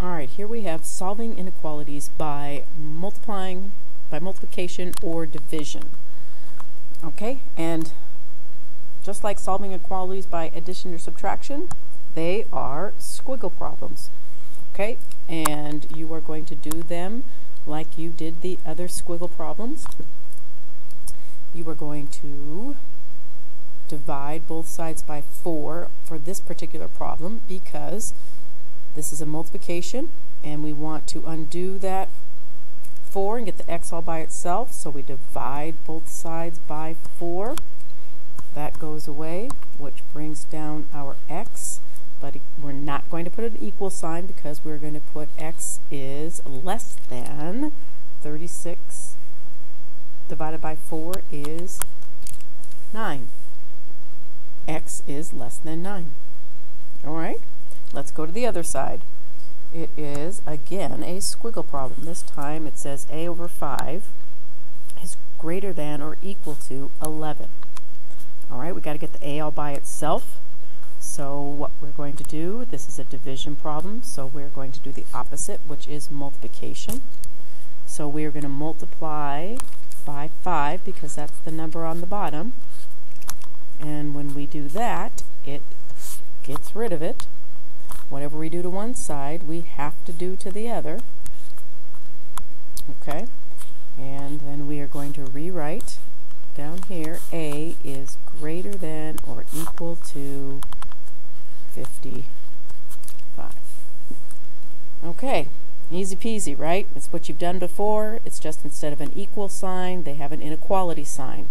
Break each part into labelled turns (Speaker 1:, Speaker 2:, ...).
Speaker 1: Alright, here we have solving inequalities by multiplication or division. Okay, and just like solving inequalities by addition or subtraction, they are squiggle problems. Okay, and you are going to do them like you did the other squiggle problems. You are going to divide both sides by 4 for this particular problem because this is a multiplication and we want to undo that 4 and get the x all by itself, so we divide both sides by 4. That goes away, which brings down our x, but we're not going to put an equal sign because we're going to put x is less than 36 divided by 4 is 9. X is less than 9. Alright, let's go to the other side. It is, again, a squiggle problem. This time it says a over 5 is greater than or equal to 11. Alright, we got to get the a all by itself. So what we're going to do, this is a division problem, so we're going to do the opposite, which is multiplication. So we're going to multiply by 5 because that's the number on the bottom. And when we do that, it gets rid of it. Whatever we do to one side, we have to do to the other. Okay, and then we are going to rewrite down here, a is greater than or equal to 55. Okay, easy peasy, right? It's what you've done before. It's just instead of an equal sign, they have an inequality sign.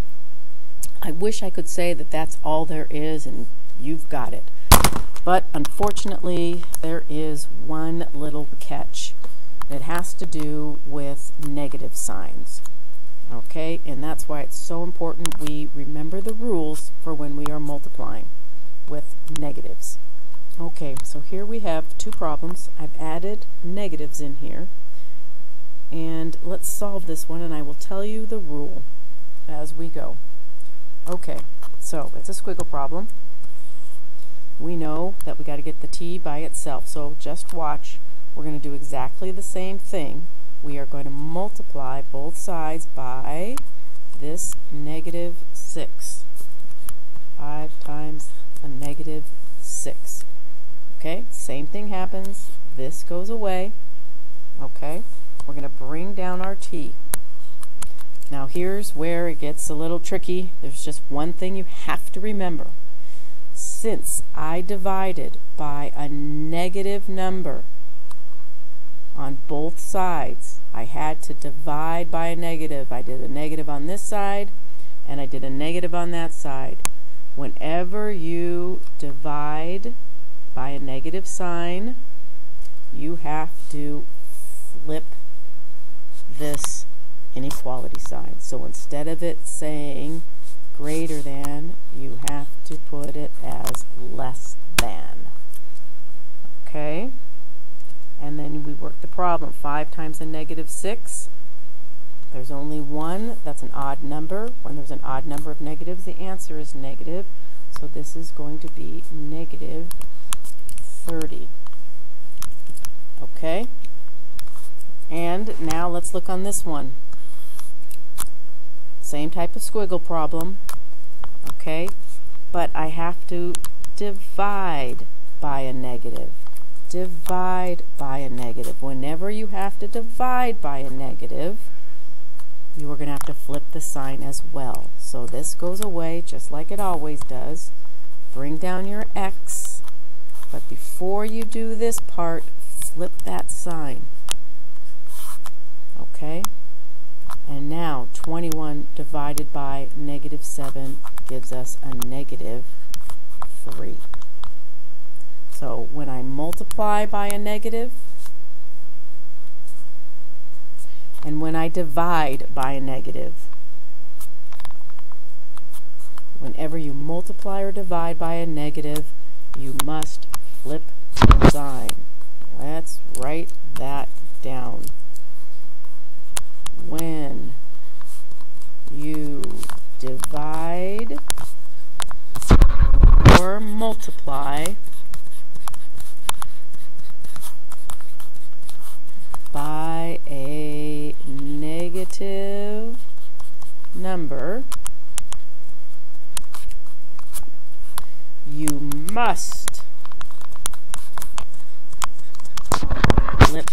Speaker 1: I wish I could say that that's all there is and you've got it. But unfortunately, there is one little catch. It has to do with negative signs. Okay, and that's why it's so important we remember the rules for when we are multiplying with negatives. Okay, so here we have two problems. I've added negatives in here. And let's solve this one, and I will tell you the rule as we go. Okay, so it's a squiggle problem. We know that we got to get the t by itself, so just watch. We're going to do exactly the same thing. We are going to multiply both sides by this negative 6. 5 times a negative 6. Okay, same thing happens. This goes away. Okay, we're going to bring down our t. Now here's where it gets a little tricky. There's just one thing you have to remember. Since I divided by a negative number on both sides, I had to divide by a negative. I did a negative on this side and I did a negative on that side. Whenever you divide by a negative sign, you have to flip this inequality sign. So instead of it saying greater than, you have to put it as less than. Okay? And then we work the problem. 5 times a negative 6. There's only one. That's an odd number. When there's an odd number of negatives, the answer is negative. So this is going to be negative 30. Okay? And now let's look on this one. Same type of squiggle problem, okay, but I have to divide by a negative. Divide by a negative. Whenever you have to divide by a negative, you are going to have to flip the sign as well. So this goes away just like it always does. Bring down your x, but before you do this part, flip that sign. Okay? And now 21 divided by negative 7 gives us a negative 3. So when I multiply by a negative and when I divide by a negative, whenever you multiply or divide by a negative, you must flip the sign. Let's write that down. When you divide or multiply must flip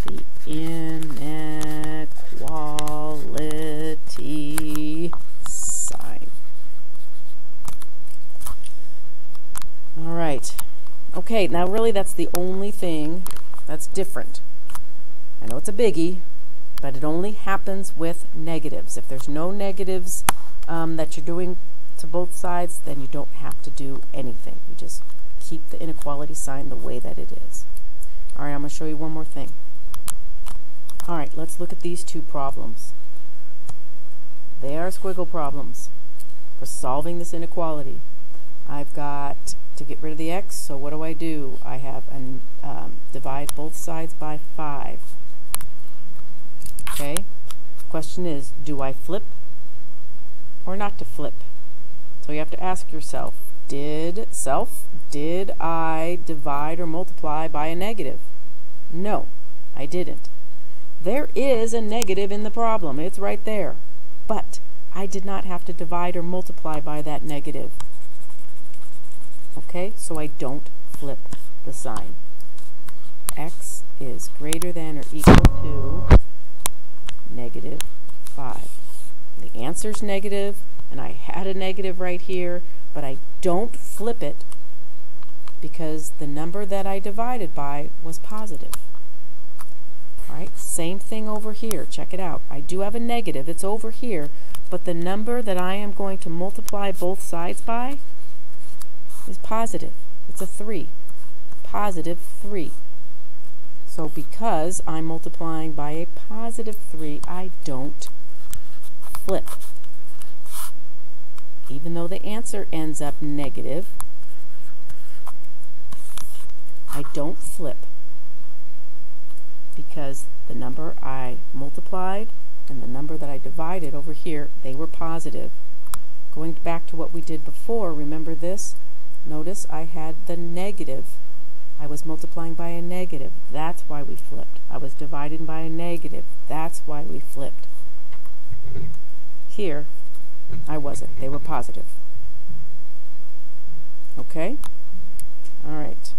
Speaker 1: the inequality sign. All right. Okay, now really that's the only thing that's different. I know it's a biggie, but it only happens with negatives. If there's no negatives that you're doing to both sides, then you don't have to do anything. You just keep the inequality sign the way that it is. All right, I'm going to show you one more thing. All right, let's look at these two problems. They are squiggle problems for solving this inequality. I've got to get rid of the x, so what do? I have an divide both sides by 5. Okay, question is, do I flip or not to flip? So you have to ask yourself, did I divide or multiply by a negative? No, I didn't. There is a negative in the problem, it's right there, but I did not have to divide or multiply by that negative. Okay, so I don't flip the sign. X is greater than or equal to negative 5. The answer's negative, and I had a negative right here, but I don't flip it because the number that I divided by was positive. All right, same thing over here. Check it out. I do have a negative. It's over here, but the number that I am going to multiply both sides by is positive. It's a 3. Positive 3. So because I'm multiplying by a positive 3, I don't flip. Even though the answer ends up negative, I don't flip because the number I multiplied and the number that I divided over here, they were positive. Going back to what we did before, remember this? Notice I had the negative. I was multiplying by a negative. That's why we flipped. I was dividing by a negative. That's why we flipped. Here, I wasn't. They were positive. Okay? All right.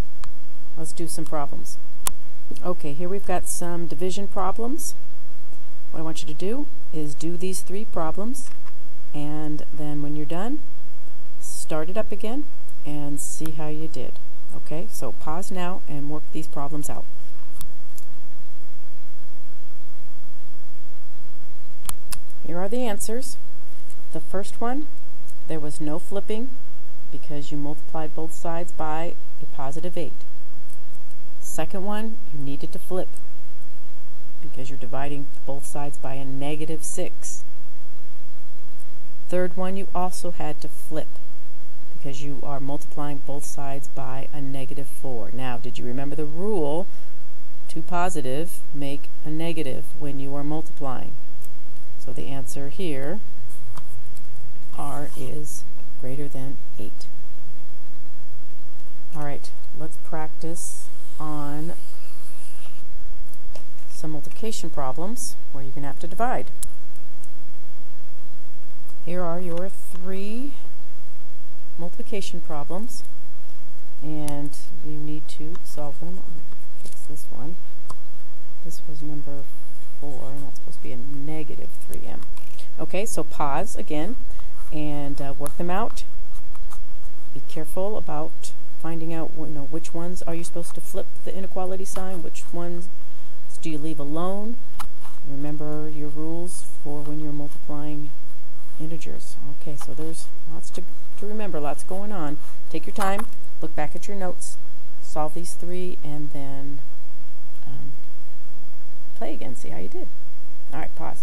Speaker 1: Let's do some problems. Okay, here we've got some division problems. What I want you to do is do these 3 problems, and then when you're done, start it up again and see how you did. Okay, so pause now and work these problems out. Here are the answers. The first one, there was no flipping because you multiplied both sides by a positive 8. Second one, you needed to flip because you're dividing both sides by a negative 6. Third one, you also had to flip because you are multiplying both sides by a negative 4. Now, did you remember the rule? 2 positive make a negative when you are multiplying. So the answer here, R is greater than 8. All right, let's practice on some multiplication problems where you're going to have to divide. Here are your 3 multiplication problems, and you need to solve them. I'll fix this one. This was number 4, and that's supposed to be a negative 3m. Okay, so pause again and work them out. Be careful about finding out which ones are you supposed to flip the inequality sign, which ones do you leave alone. Remember your rules for when you're multiplying integers. Okay, so there's lots to remember, lots going on. Take your time, look back at your notes, solve these 3, and then play again, see how you did. All right, pause.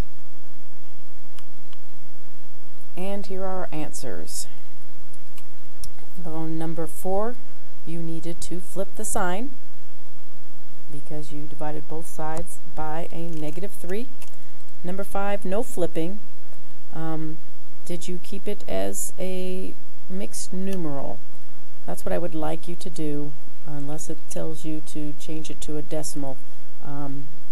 Speaker 1: And here are our answers. On number 4, you needed to flip the sign because you divided both sides by a negative 3. Number 5, no flipping. Did you keep it as a mixed numeral? That's what I would like you to do, unless it tells you to change it to a decimal.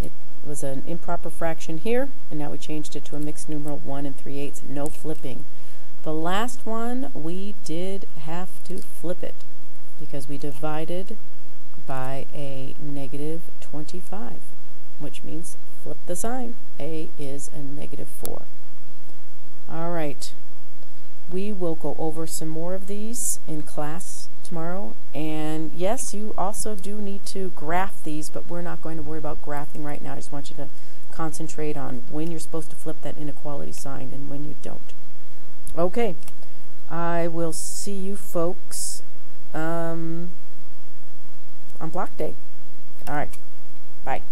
Speaker 1: It was an improper fraction here, and now we changed it to a mixed numeral 1 3/8. No flipping. The last one, we did have to divided by a negative 25, which means flip the sign. A is a negative 4. All right. We will go over some more of these in class tomorrow. And yes, you also do need to graph these, but we're not going to worry about graphing right now. I just want you to concentrate on when you're supposed to flip that inequality sign and when you don't. Okay. I will see you folks on block day. All right. Bye.